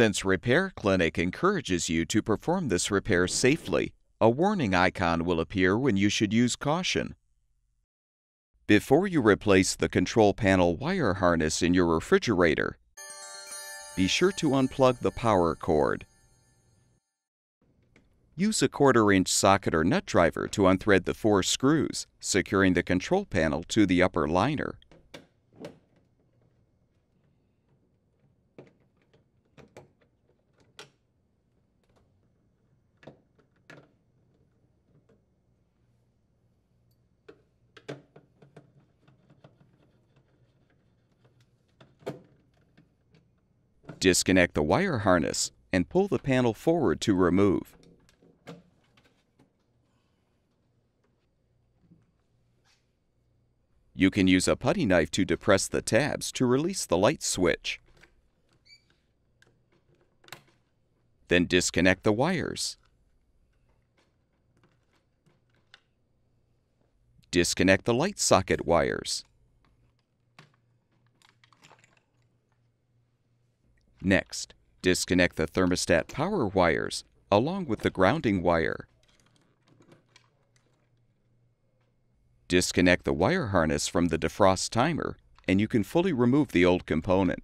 Since Repair Clinic encourages you to perform this repair safely, a warning icon will appear when you should use caution. Before you replace the control panel wire harness in your refrigerator, be sure to unplug the power cord. Use a 1/4-inch socket or nut driver to unthread the 4 screws, securing the control panel to the upper liner. Disconnect the wire harness and pull the panel forward to remove. You can use a putty knife to depress the tabs to release the light switch. Then disconnect the wires. Disconnect the light socket wires. Next, disconnect the thermostat power wires along with the grounding wire. Disconnect the wire harness from the defrost timer, and you can fully remove the old component.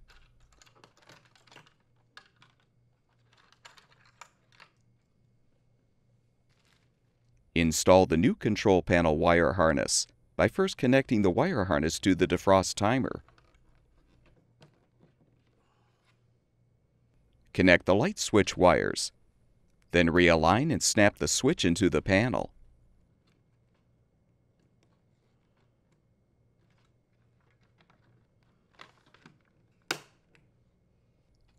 Install the new control panel wire harness by first connecting the wire harness to the defrost timer. Connect the light switch wires. Then realign and snap the switch into the panel.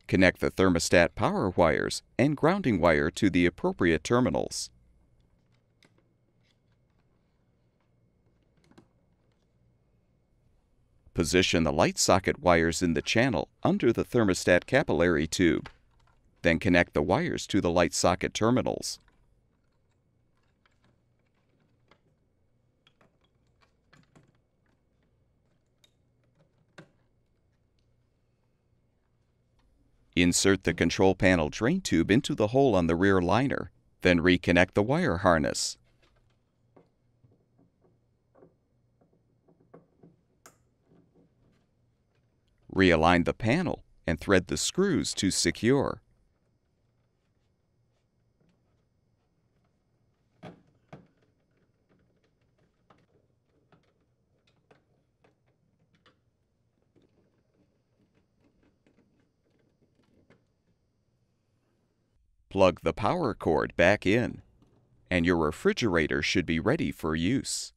Connect the thermostat power wires and grounding wire to the appropriate terminals. Position the light socket wires in the channel under the thermostat capillary tube. Then connect the wires to the light socket terminals. Insert the control panel drain tube into the hole on the rear liner, then reconnect the wire harness. Realign the panel and thread the screws to secure. Plug the power cord back in, and your refrigerator should be ready for use.